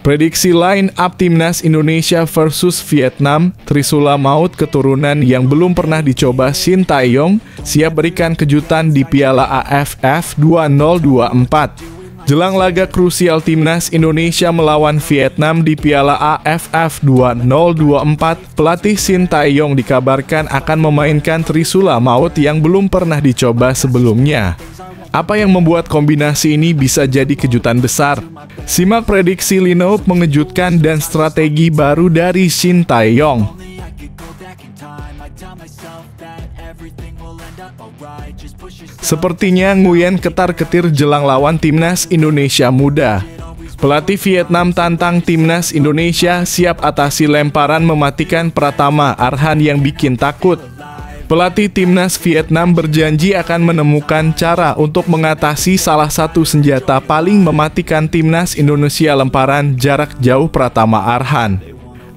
Prediksi line up Timnas Indonesia versus Vietnam, Trisula Maut keturunan yang belum pernah dicoba Shin Tae-yong, siap berikan kejutan di Piala AFF 2024. Jelang laga krusial Timnas Indonesia melawan Vietnam di Piala AFF 2024, pelatih Shin Tae-yong dikabarkan akan memainkan Trisula Maut yang belum pernah dicoba sebelumnya. Apa yang membuat kombinasi ini bisa jadi kejutan besar? Simak prediksi line up mengejutkan dan strategi baru dari Shin Tae-yong. Sepertinya Nguyen ketar-ketir jelang lawan Timnas Indonesia muda. Pelatih Vietnam tantang Timnas Indonesia siap atasi lemparan mematikan Pratama Arhan yang bikin takut. Pelatih Timnas Vietnam berjanji akan menemukan cara untuk mengatasi salah satu senjata paling mematikan Timnas Indonesia lemparan jarak jauh Pratama Arhan.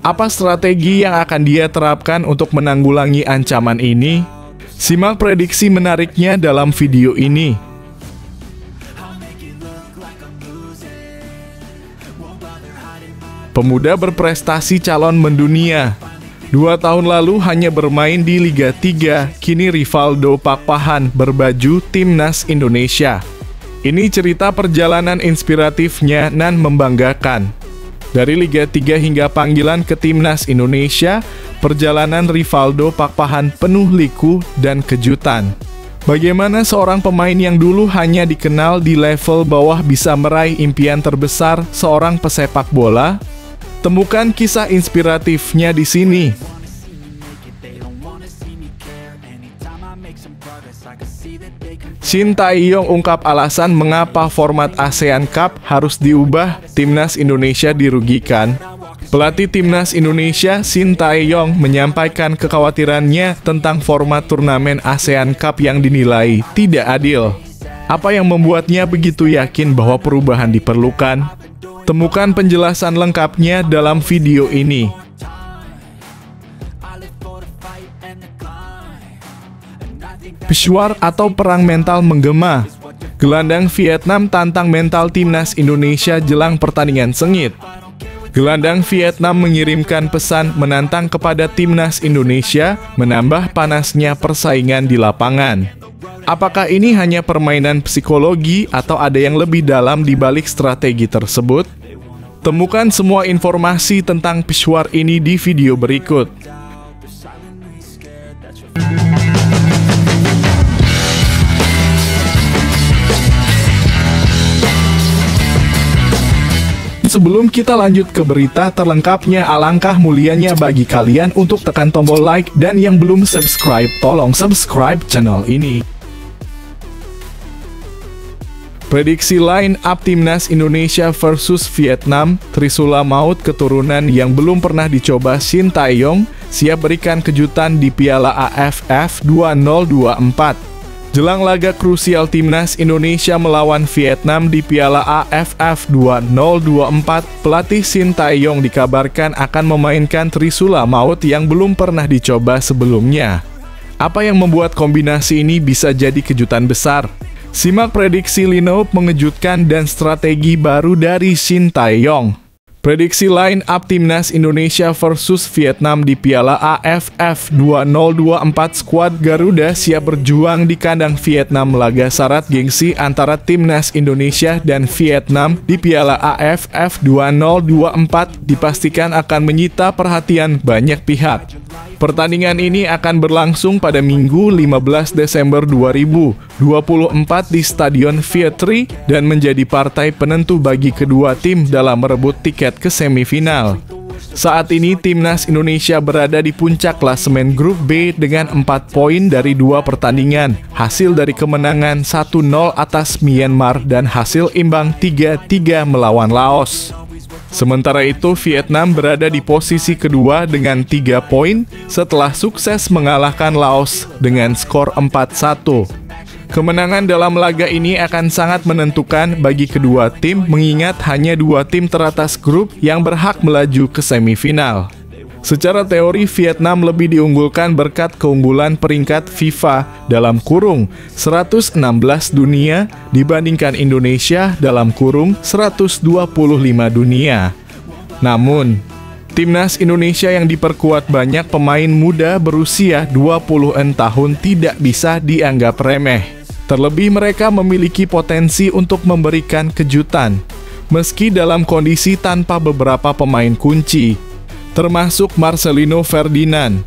Apa strategi yang akan dia terapkan untuk menanggulangi ancaman ini? Simak prediksi menariknya dalam video ini. Pemuda berprestasi calon mendunia. 2 tahun lalu hanya bermain di Liga 3, kini Rivaldo Pakpahan berbaju Timnas Indonesia. Ini cerita perjalanan inspiratifnya dan membanggakan. Dari Liga 3 hingga panggilan ke Timnas Indonesia, perjalanan Rivaldo Pakpahan penuh liku dan kejutan. Bagaimana seorang pemain yang dulu hanya dikenal di level bawah bisa meraih impian terbesar seorang pesepak bola? Temukan kisah inspiratifnya di sini. Shin Tae-yong ungkap alasan mengapa format ASEAN Cup harus diubah, Timnas Indonesia dirugikan. Pelatih Timnas Indonesia Shin Tae-yong menyampaikan kekhawatirannya tentang format turnamen ASEAN Cup yang dinilai tidak adil. Apa yang membuatnya begitu yakin bahwa perubahan diperlukan? Temukan penjelasan lengkapnya dalam video ini. Peshawar atau perang mental menggema. Gelandang Vietnam tantang mental Timnas Indonesia jelang pertandingan sengit. Gelandang Vietnam mengirimkan pesan menantang kepada Timnas Indonesia, menambah panasnya persaingan di lapangan. Apakah ini hanya permainan psikologi atau ada yang lebih dalam di balik strategi tersebut? Temukan semua informasi tentang Peshawar ini di video berikut. Sebelum kita lanjut ke berita terlengkapnya, alangkah mulianya bagi kalian untuk tekan tombol like dan yang belum subscribe, tolong subscribe channel ini. Prediksi line up Timnas Indonesia versus Vietnam, Trisula Maut keturunan yang belum pernah dicoba Shin Tae-yong, siap berikan kejutan di Piala AFF 2024. Jelang laga krusial Timnas Indonesia melawan Vietnam di Piala AFF 2024, pelatih Shin Tae-yong dikabarkan akan memainkan Trisula Maut yang belum pernah dicoba sebelumnya. Apa yang membuat kombinasi ini bisa jadi kejutan besar? Simak prediksi line up mengejutkan dan strategi baru dari Shin Tae-yong. Prediksi line up Timnas Indonesia versus Vietnam di Piala AFF 2024, skuad Garuda siap berjuang di kandang Vietnam. Laga syarat gengsi antara Timnas Indonesia dan Vietnam di Piala AFF 2024 dipastikan akan menyita perhatian banyak pihak. Pertandingan ini akan berlangsung pada Minggu 15 Desember 2024 di Stadion Vietri dan menjadi partai penentu bagi kedua tim dalam merebut tiket ke semifinal. Saat ini Timnas Indonesia berada di puncak klasemen grup B dengan 4 poin dari 2 pertandingan, hasil dari kemenangan 1-0 atas Myanmar dan hasil imbang 3-3 melawan Laos. Sementara itu Vietnam berada di posisi kedua dengan 3 poin setelah sukses mengalahkan Laos dengan skor 4-1. Kemenangan dalam laga ini akan sangat menentukan bagi kedua tim mengingat hanya 2 tim teratas grup yang berhak melaju ke semifinal. Secara teori Vietnam lebih diunggulkan berkat keunggulan peringkat FIFA dalam kurung 116 dunia dibandingkan Indonesia dalam kurung 125 dunia. Namun, timnas Indonesia yang diperkuat banyak pemain muda berusia 20-an tahun tidak bisa dianggap remeh. Terlebih mereka memiliki potensi untuk memberikan kejutan, meski dalam kondisi tanpa beberapa pemain kunci, termasuk Marcelino Ferdinand,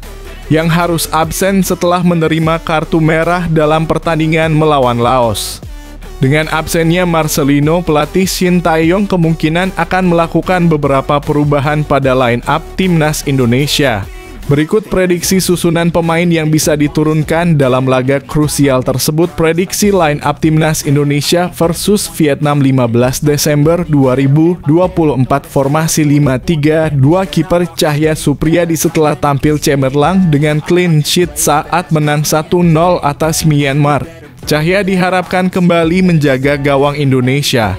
yang harus absen setelah menerima kartu merah dalam pertandingan melawan Laos. Dengan absennya Marcelino, pelatih Shin Tae-yong kemungkinan akan melakukan beberapa perubahan pada line-up timnas Indonesia. Berikut prediksi susunan pemain yang bisa diturunkan dalam laga krusial tersebut. Prediksi line-up timnas Indonesia versus Vietnam 15 Desember 2024. Formasi 5-3-2, kiper Cahya Supriyadi setelah tampil cemerlang dengan clean sheet saat menang 1-0 atas Myanmar. Cahya diharapkan kembali menjaga gawang Indonesia.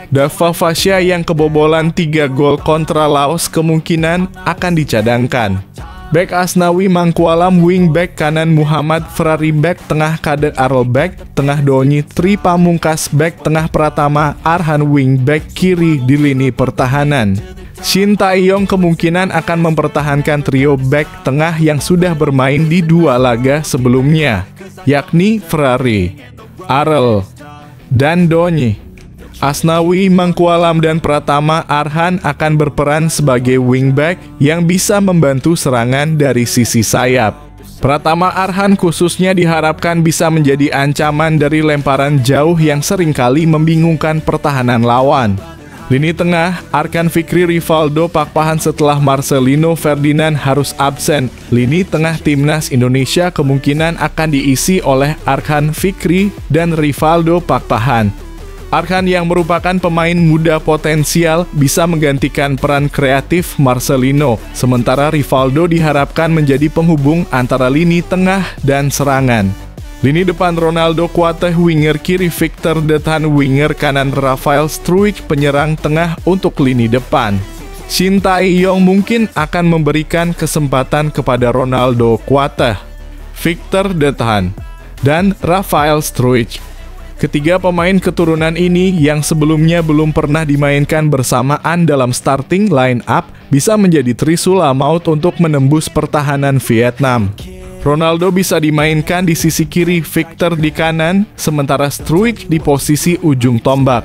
Dava Fasya yang kebobolan 3 gol kontra Laos kemungkinan akan dicadangkan. Bek Asnawi Mangkualam, wingback kanan Muhammad Ferrari, back tengah Kader Arol, back tengah Doni Tri Pamungkas, back tengah Pratama Arhan, wingback kiri di lini pertahanan. Shin Tae-yong kemungkinan akan mempertahankan trio back tengah yang sudah bermain di 2 laga sebelumnya, yakni Ferrari, Arel, dan Doni. Asnawi, Mangkualam, dan Pratama Arhan akan berperan sebagai wingback yang bisa membantu serangan dari sisi sayap. Pratama Arhan khususnya diharapkan bisa menjadi ancaman dari lemparan jauh yang seringkali membingungkan pertahanan lawan. Lini tengah, Arkan Fikri, Rivaldo Pakpahan setelah Marcelino Ferdinand harus absen. Lini tengah timnas Indonesia kemungkinan akan diisi oleh Arkan Fikri dan Rivaldo Pakpahan. Arkan yang merupakan pemain muda potensial bisa menggantikan peran kreatif Marcelino, sementara Rivaldo diharapkan menjadi penghubung antara lini tengah dan serangan. Lini depan Ronaldo Kuateh, winger kiri Victor Dethan, winger kanan Rafael Struijk, penyerang tengah untuk lini depan. Shin Tae-yong mungkin akan memberikan kesempatan kepada Ronaldo Kuateh, Victor Dethan, dan Rafael Struijk. Ketiga pemain keturunan ini yang sebelumnya belum pernah dimainkan bersamaan dalam starting line-up bisa menjadi trisula maut untuk menembus pertahanan Vietnam. Ronaldo bisa dimainkan di sisi kiri, Victor di kanan, sementara Struijk di posisi ujung tombak.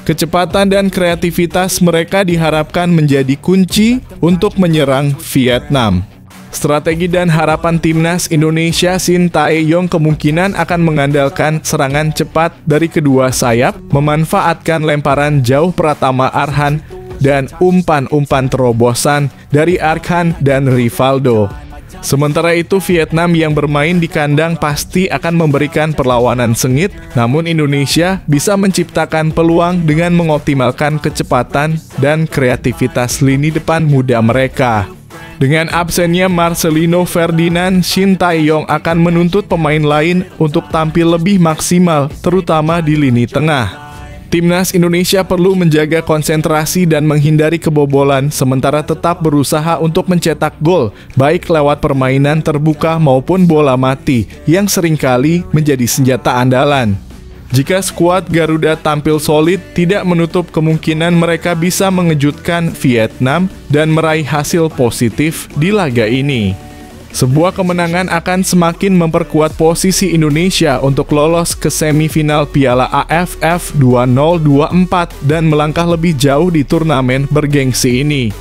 Kecepatan dan kreativitas mereka diharapkan menjadi kunci untuk menyerang Vietnam. Strategi dan harapan timnas Indonesia, Shin Tae-yong kemungkinan akan mengandalkan serangan cepat dari kedua sayap, memanfaatkan lemparan jauh Pratama Arhan, dan umpan-umpan terobosan dari Arkan dan Rivaldo. Sementara itu, Vietnam yang bermain di kandang pasti akan memberikan perlawanan sengit, namun Indonesia bisa menciptakan peluang dengan mengoptimalkan kecepatan dan kreativitas lini depan muda mereka. Dengan absennya Marcelino Ferdinand, Shin Tae-yong akan menuntut pemain lain untuk tampil lebih maksimal, terutama di lini tengah. Timnas Indonesia perlu menjaga konsentrasi dan menghindari kebobolan, sementara tetap berusaha untuk mencetak gol, baik lewat permainan terbuka maupun bola mati, yang seringkali menjadi senjata andalan. Jika skuad Garuda tampil solid, tidak menutup kemungkinan mereka bisa mengejutkan Vietnam dan meraih hasil positif di laga ini. Sebuah kemenangan akan semakin memperkuat posisi Indonesia untuk lolos ke semifinal Piala AFF 2024 dan melangkah lebih jauh di turnamen bergengsi ini.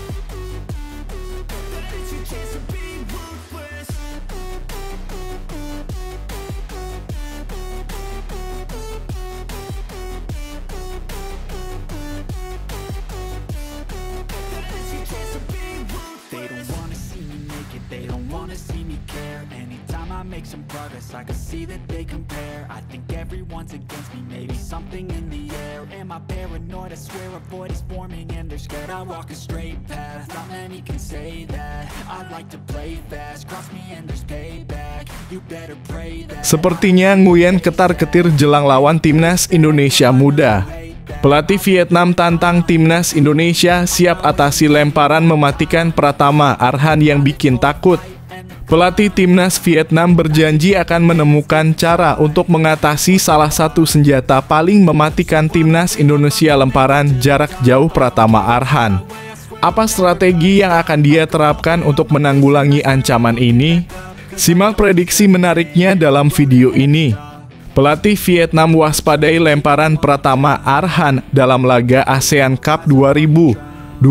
Make some progress, I can see that they compare. I think everyone's against me, maybe something in the air. Am I paranoid? I swear a void is forming and they're scared. I walk a straight path, not many can say that. I like to play fast, cross me and there's payback. You better pray that. Sepertinya Nguyen ketar-ketir jelang lawan timnas Indonesia muda. Pelatih Vietnam tantang timnas Indonesia, siap atasi lemparan mematikan Pratama Arhan yang bikin takut. Pelatih timnas Vietnam berjanji akan menemukan cara untuk mengatasi salah satu senjata paling mematikan timnas Indonesia, lemparan jarak jauh Pratama Arhan. Apa strategi yang akan dia terapkan untuk menanggulangi ancaman ini? Simak prediksi menariknya dalam video ini. Pelatih Vietnam waspadai lemparan Pratama Arhan dalam laga ASEAN Cup 2024.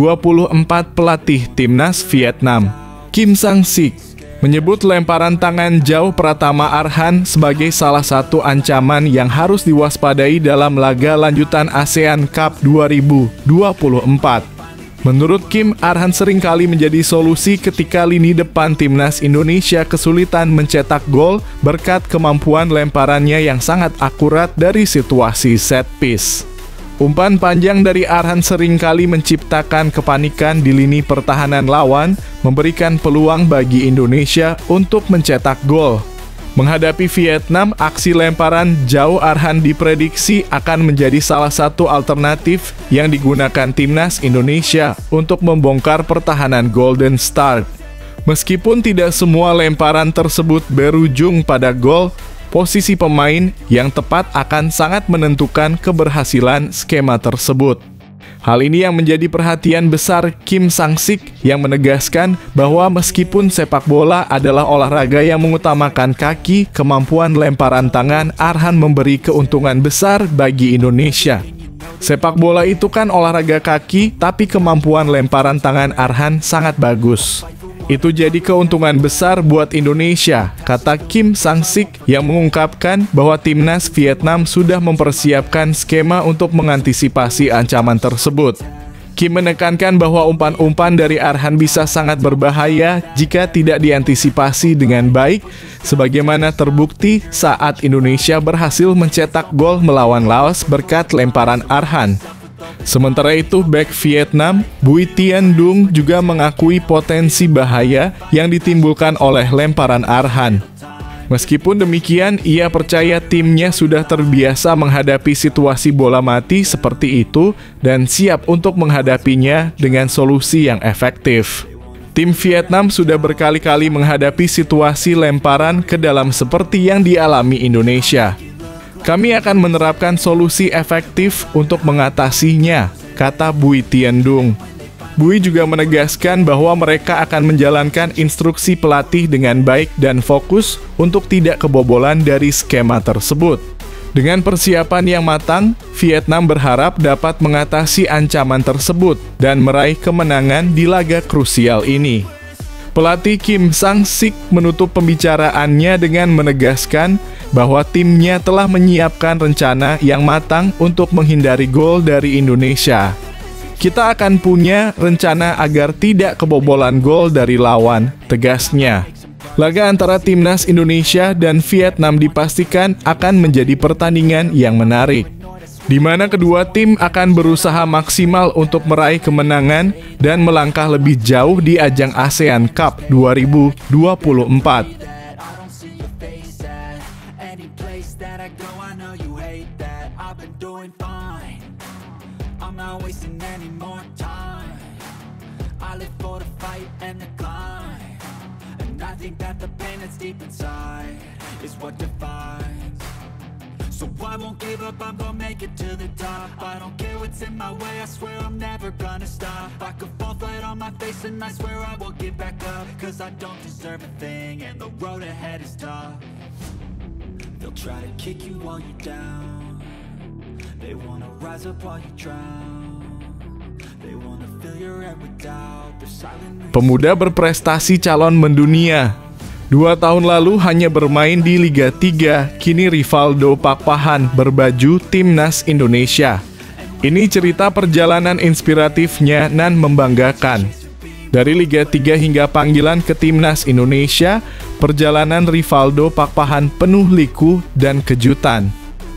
Pelatih Timnas Vietnam, Kim Sang-sik, menyebut lemparan tangan jauh Pratama Arhan sebagai salah satu ancaman yang harus diwaspadai dalam laga lanjutan ASEAN Cup 2024. Menurut Kim, Arhan seringkali menjadi solusi ketika lini depan Timnas Indonesia kesulitan mencetak gol berkat kemampuan lemparannya yang sangat akurat dari situasi set piece. Umpan panjang dari Arhan seringkali menciptakan kepanikan di lini pertahanan lawan, memberikan peluang bagi Indonesia untuk mencetak gol. Menghadapi Vietnam, aksi lemparan jauh Arhan diprediksi akan menjadi salah satu alternatif yang digunakan Timnas Indonesia untuk membongkar pertahanan Golden Star. Meskipun tidak semua lemparan tersebut berujung pada gol, posisi pemain yang tepat akan sangat menentukan keberhasilan skema tersebut. Hal ini yang menjadi perhatian besar Kim Sang-sik yang menegaskan bahwa meskipun sepak bola adalah olahraga yang mengutamakan kaki, kemampuan lemparan tangan Arhan memberi keuntungan besar bagi Indonesia. Sepak bola itu kan olahraga kaki, tapi kemampuan lemparan tangan Arhan sangat bagus. Itu jadi keuntungan besar buat Indonesia, kata Kim Sang-sik yang mengungkapkan bahwa Timnas Vietnam sudah mempersiapkan skema untuk mengantisipasi ancaman tersebut. Kim menekankan bahwa umpan-umpan dari Arhan bisa sangat berbahaya jika tidak diantisipasi dengan baik, sebagaimana terbukti saat Indonesia berhasil mencetak gol melawan Laos berkat lemparan Arhan. Sementara itu, bek Vietnam, Bui Tien Dung juga mengakui potensi bahaya yang ditimbulkan oleh lemparan Arhan. Meskipun demikian, ia percaya timnya sudah terbiasa menghadapi situasi bola mati seperti itu dan siap untuk menghadapinya dengan solusi yang efektif. Tim Vietnam sudah berkali-kali menghadapi situasi lemparan ke dalam seperti yang dialami Indonesia. Kami akan menerapkan solusi efektif untuk mengatasinya, kata Bui Tien Dung. Bui juga menegaskan bahwa mereka akan menjalankan instruksi pelatih dengan baik dan fokus untuk tidak kebobolan dari skema tersebut. Dengan persiapan yang matang, Vietnam berharap dapat mengatasi ancaman tersebut dan meraih kemenangan di laga krusial ini. Pelatih Kim Sang-sik menutup pembicaraannya dengan menegaskan bahwa timnya telah menyiapkan rencana yang matang untuk menghindari gol dari Indonesia. Kita akan punya rencana agar tidak kebobolan gol dari lawan, tegasnya. Laga antara Timnas Indonesia dan Vietnam dipastikan akan menjadi pertandingan yang menarik, di mana kedua tim akan berusaha maksimal untuk meraih kemenangan dan melangkah lebih jauh di ajang ASEAN Cup 2024. So I won't give up, I'm gonna make it to the top. I don't care what's in my way, I swear I'm never gonna stop. I could fall flat on my face and I swear I will get back up. Cause I don't deserve a thing and the road ahead is tough. They'll try to kick you while you're down. They wanna rise up while you drown. They wanna fill your head with doubt. They're silent. Pemuda berprestasi calon mendunia. 2 tahun lalu hanya bermain di Liga 3, kini Rivaldo Pakpahan berbaju Timnas Indonesia. Ini cerita perjalanan inspiratifnya dan membanggakan. Dari Liga 3 hingga panggilan ke Timnas Indonesia, perjalanan Rivaldo Pakpahan penuh liku dan kejutan.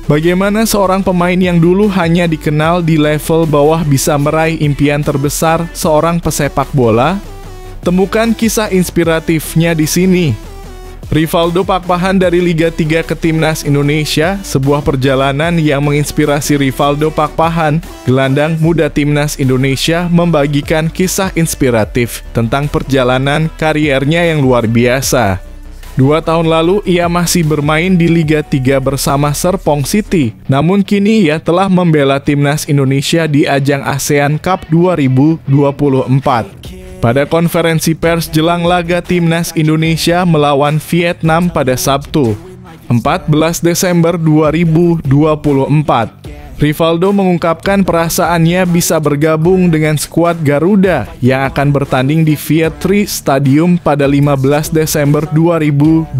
Bagaimana seorang pemain yang dulu hanya dikenal di level bawah bisa meraih impian terbesar seorang pesepak bola? Temukan kisah inspiratifnya di sini. Rivaldo Pakpahan dari Liga 3 ke Timnas Indonesia, sebuah perjalanan yang menginspirasi Rivaldo Pakpahan, gelandang muda Timnas Indonesia, membagikan kisah inspiratif tentang perjalanan kariernya yang luar biasa. 2 tahun lalu ia masih bermain di Liga 3 bersama Serpong City, namun kini ia telah membela timnas Indonesia di ajang ASEAN Cup 2024. Pada konferensi pers jelang laga timnas Indonesia melawan Vietnam pada Sabtu, 14 Desember 2024, Rivaldo mengungkapkan perasaannya bisa bergabung dengan skuad Garuda yang akan bertanding di Vietri Stadium pada 15 Desember 2024.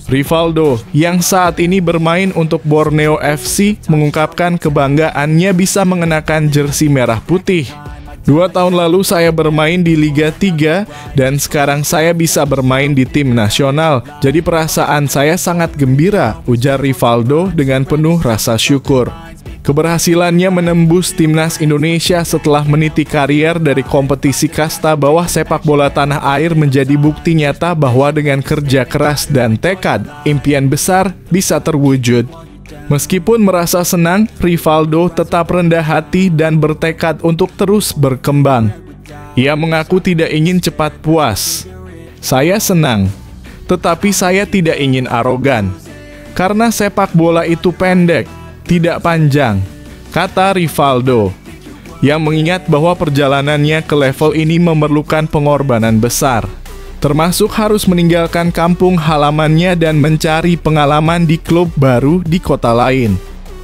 Rivaldo, yang saat ini bermain untuk Borneo FC, mengungkapkan kebanggaannya bisa mengenakan jersei merah putih. 2 tahun lalu saya bermain di Liga 3 dan sekarang saya bisa bermain di tim nasional. Jadi perasaan saya sangat gembira, ujar Rivaldo dengan penuh rasa syukur. Keberhasilannya menembus timnas Indonesia setelah meniti karier dari kompetisi kasta bawah sepak bola tanah air menjadi bukti nyata bahwa dengan kerja keras dan tekad, impian besar bisa terwujud. Meskipun merasa senang, Rivaldo tetap rendah hati dan bertekad untuk terus berkembang. Ia mengaku tidak ingin cepat puas. Saya senang, tetapi saya tidak ingin arogan. Karena sepak bola itu pendek, tidak panjang, kata Rivaldo, yang mengingat bahwa perjalanannya ke level ini memerlukan pengorbanan besar, termasuk harus meninggalkan kampung halamannya dan mencari pengalaman di klub baru di kota lain.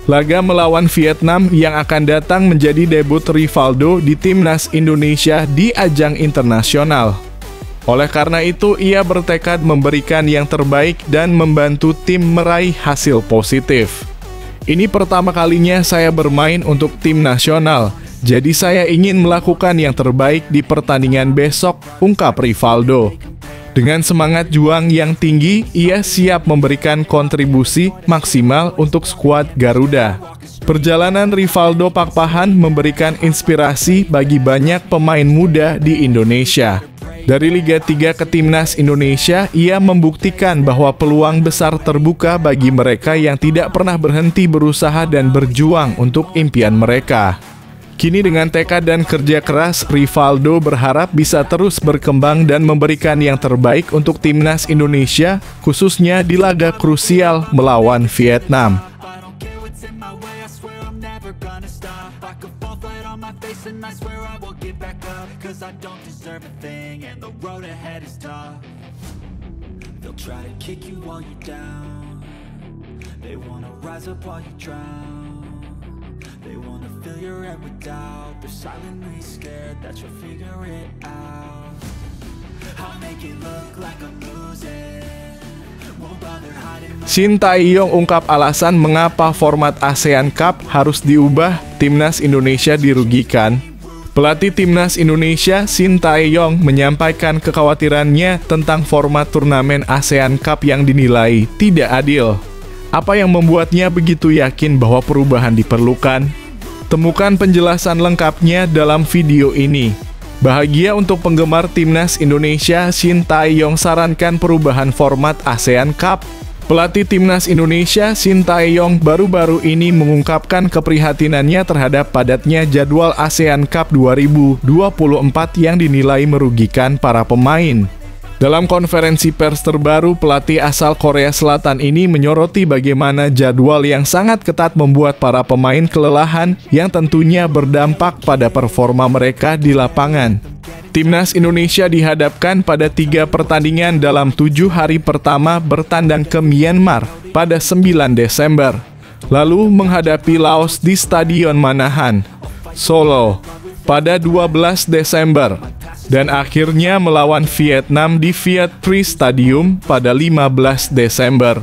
Laga melawan Vietnam yang akan datang menjadi debut Rivaldo di timnas Indonesia di ajang internasional. Oleh karena itu, ia bertekad memberikan yang terbaik dan membantu tim meraih hasil positif. Ini pertama kalinya saya bermain untuk tim nasional, jadi saya ingin melakukan yang terbaik di pertandingan besok, ungkap Rivaldo. Dengan semangat juang yang tinggi, ia siap memberikan kontribusi maksimal untuk skuad Garuda. Perjalanan Rivaldo Pakpahan memberikan inspirasi bagi banyak pemain muda di Indonesia. Dari Liga 3 ke Timnas Indonesia, ia membuktikan bahwa peluang besar terbuka bagi mereka yang tidak pernah berhenti berusaha dan berjuang untuk impian mereka. Kini dengan tekad dan kerja keras, Rivaldo berharap bisa terus berkembang dan memberikan yang terbaik untuk Timnas Indonesia, khususnya di laga krusial melawan Vietnam. They wanna fill your head with doubt. They're silently scared that you'll figure it out. I'll make it look like I'm losing. Won't bother hiding. Shin Tae-yong ungkap alasan mengapa format ASEAN Cup harus diubah, timnas Indonesia dirugikan. Pelatih timnas Indonesia, Shin Tae-yong, menyampaikan kekhawatirannya tentang format turnamen ASEAN Cup yang dinilai tidak adil. Apa yang membuatnya begitu yakin bahwa perubahan diperlukan? Temukan penjelasan lengkapnya dalam video ini. Bahagia untuk penggemar timnas Indonesia, Shin Tae-yong sarankan perubahan format ASEAN Cup. Pelatih timnas Indonesia, Shin Tae-yong, baru-baru ini mengungkapkan keprihatinannya terhadap padatnya jadwal ASEAN Cup 2024 yang dinilai merugikan para pemain. Dalam konferensi pers terbaru, pelatih asal Korea Selatan ini menyoroti bagaimana jadwal yang sangat ketat membuat para pemain kelelahan yang tentunya berdampak pada performa mereka di lapangan. Timnas Indonesia dihadapkan pada 3 pertandingan dalam 7 hari pertama bertandang ke Myanmar pada 9 Desember. Lalu menghadapi Laos di Stadion Manahan, Solo pada 12 Desember. Dan akhirnya melawan Vietnam di Vietri Stadium pada 15 Desember.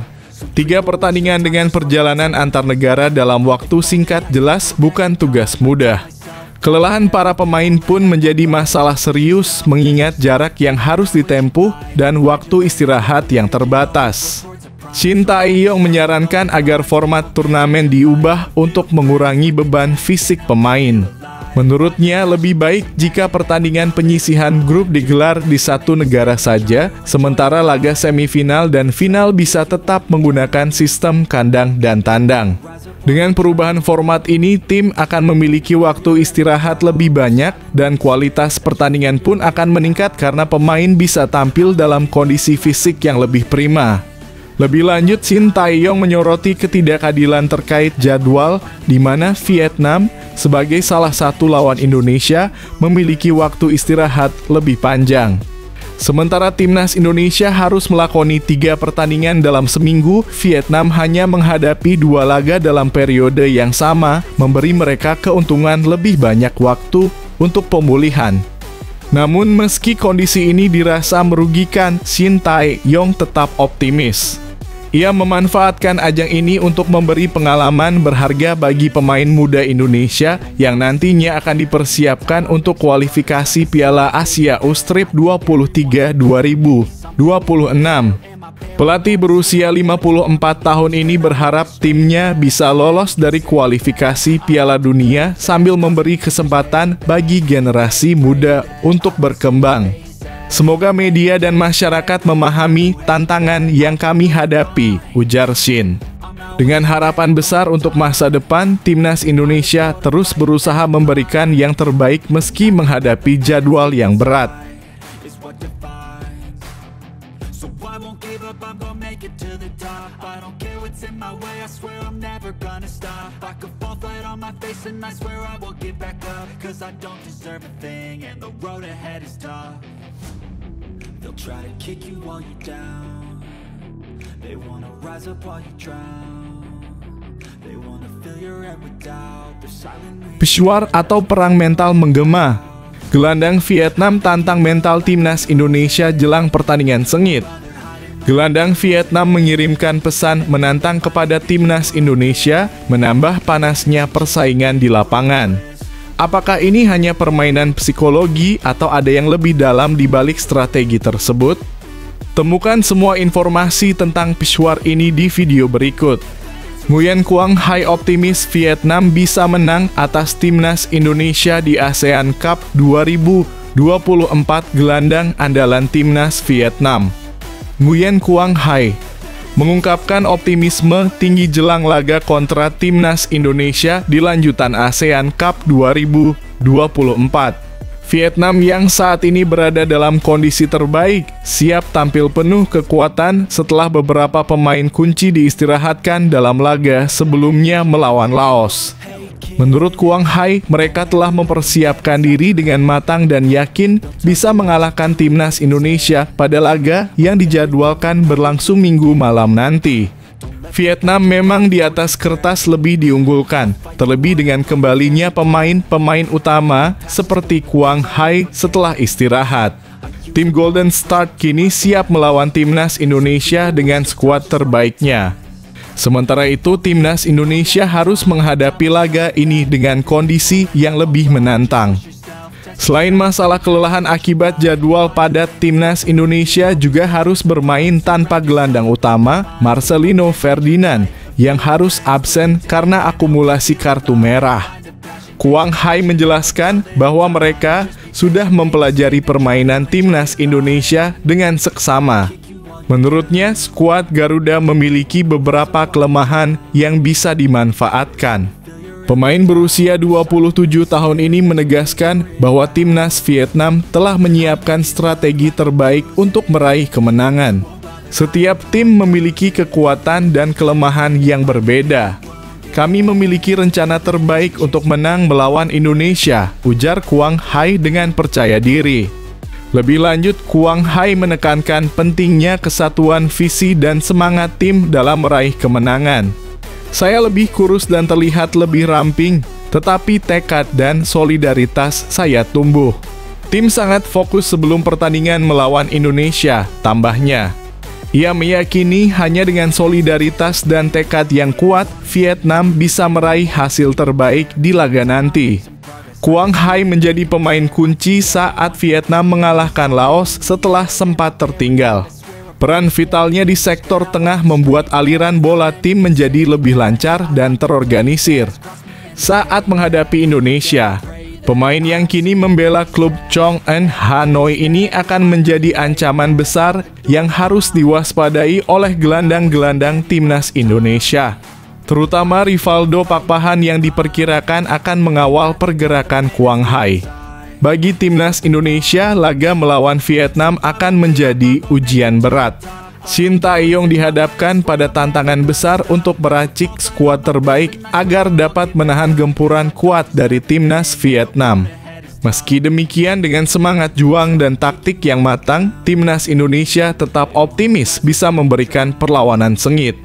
3 pertandingan dengan perjalanan antar negara dalam waktu singkat jelas bukan tugas mudah. Kelelahan para pemain pun menjadi masalah serius mengingat jarak yang harus ditempuh dan waktu istirahat yang terbatas. Shin Tae-yong menyarankan agar format turnamen diubah untuk mengurangi beban fisik pemain. Menurutnya, lebih baik jika pertandingan penyisihan grup digelar di satu negara saja, sementara laga semifinal dan final bisa tetap menggunakan sistem kandang dan tandang. Dengan perubahan format ini, tim akan memiliki waktu istirahat lebih banyak dan kualitas pertandingan pun akan meningkat karena pemain bisa tampil dalam kondisi fisik yang lebih prima. Lebih lanjut, Shin Tae-yong menyoroti ketidakadilan terkait jadwal di mana Vietnam sebagai salah satu lawan Indonesia memiliki waktu istirahat lebih panjang. Sementara timnas Indonesia harus melakoni 3 pertandingan dalam seminggu, Vietnam hanya menghadapi 2 laga dalam periode yang sama, memberi mereka keuntungan lebih banyak waktu untuk pemulihan. Namun meski kondisi ini dirasa merugikan, Shin Tae-yong tetap optimis. Ia memanfaatkan ajang ini untuk memberi pengalaman berharga bagi pemain muda Indonesia yang nantinya akan dipersiapkan untuk kualifikasi Piala Asia U-Strip 23 2026. Pelatih berusia 54 tahun ini berharap timnya bisa lolos dari kualifikasi Piala Dunia sambil memberi kesempatan bagi generasi muda untuk berkembang. Semoga media dan masyarakat memahami tantangan yang kami hadapi, ujar Shin. Dengan harapan besar untuk masa depan, timnas Indonesia terus berusaha memberikan yang terbaik meski menghadapi jadwal yang berat. They'll try to kick you while you're down. They wanna rise up while you drown. They wanna fill your head with doubt. They're silently. Peshawar atau perang mental menggema. Gelandang Vietnam tantang mental timnas Indonesia jelang pertandingan sengit. Gelandang Vietnam mengirimkan pesan menantang kepada timnas Indonesia, menambah panasnya persaingan di lapangan. Apakah ini hanya permainan psikologi atau ada yang lebih dalam di balik strategi tersebut? Temukan semua informasi tentang Peshawar ini di video berikut. Nguyen Quang Hai optimis Vietnam bisa menang atas timnas Indonesia di ASEAN Cup 2024 gelandang andalan timnas Vietnam. Nguyen Quang Hai mengungkapkan optimisme tinggi jelang laga kontra timnas Indonesia di lanjutan ASEAN Cup 2024. Vietnam yang saat ini berada dalam kondisi terbaik, siap tampil penuh kekuatan setelah beberapa pemain kunci diistirahatkan dalam laga sebelumnya melawan Laos. Menurut Quang Hai, mereka telah mempersiapkan diri dengan matang dan yakin bisa mengalahkan timnas Indonesia pada laga yang dijadwalkan berlangsung Minggu malam nanti. Vietnam memang di atas kertas lebih diunggulkan, terlebih dengan kembalinya pemain-pemain utama seperti Quang Hai setelah istirahat. Tim Golden Start kini siap melawan timnas Indonesia dengan skuad terbaiknya. Sementara itu, timnas Indonesia harus menghadapi laga ini dengan kondisi yang lebih menantang. Selain masalah kelelahan akibat jadwal padat, timnas Indonesia juga harus bermain tanpa gelandang utama Marcelino Ferdinand yang harus absen karena akumulasi kartu merah. Quang Hai menjelaskan bahwa mereka sudah mempelajari permainan timnas Indonesia dengan seksama. Menurutnya, skuad Garuda memiliki beberapa kelemahan yang bisa dimanfaatkan. Pemain berusia 27 tahun ini menegaskan bahwa timnas Vietnam telah menyiapkan strategi terbaik untuk meraih kemenangan. Setiap tim memiliki kekuatan dan kelemahan yang berbeda. Kami memiliki rencana terbaik untuk menang melawan Indonesia, ujar Quang Hai dengan percaya diri. Lebih lanjut, Quang Hai menekankan pentingnya kesatuan visi dan semangat tim dalam meraih kemenangan. Saya lebih kurus dan terlihat lebih ramping, tetapi tekad dan solidaritas saya tumbuh. Tim sangat fokus sebelum pertandingan melawan Indonesia, tambahnya. Ia meyakini hanya dengan solidaritas dan tekad yang kuat, Vietnam bisa meraih hasil terbaik di laga nanti. Quang Hai menjadi pemain kunci saat Vietnam mengalahkan Laos setelah sempat tertinggal. Peran vitalnya di sektor tengah membuat aliran bola tim menjadi lebih lancar dan terorganisir. Saat menghadapi Indonesia, pemain yang kini membela klub Chong An Hanoi ini akan menjadi ancaman besar yang harus diwaspadai oleh gelandang-gelandang timnas Indonesia. terutama Rivaldo Pakpahan yang diperkirakan akan mengawal pergerakan Quang Hai. Bagi timnas Indonesia, laga melawan Vietnam akan menjadi ujian berat. Shin Tae-yong dihadapkan pada tantangan besar untuk meracik skuad terbaik agar dapat menahan gempuran kuat dari timnas Vietnam. Meski demikian, dengan semangat juang dan taktik yang matang, timnas Indonesia tetap optimis bisa memberikan perlawanan sengit.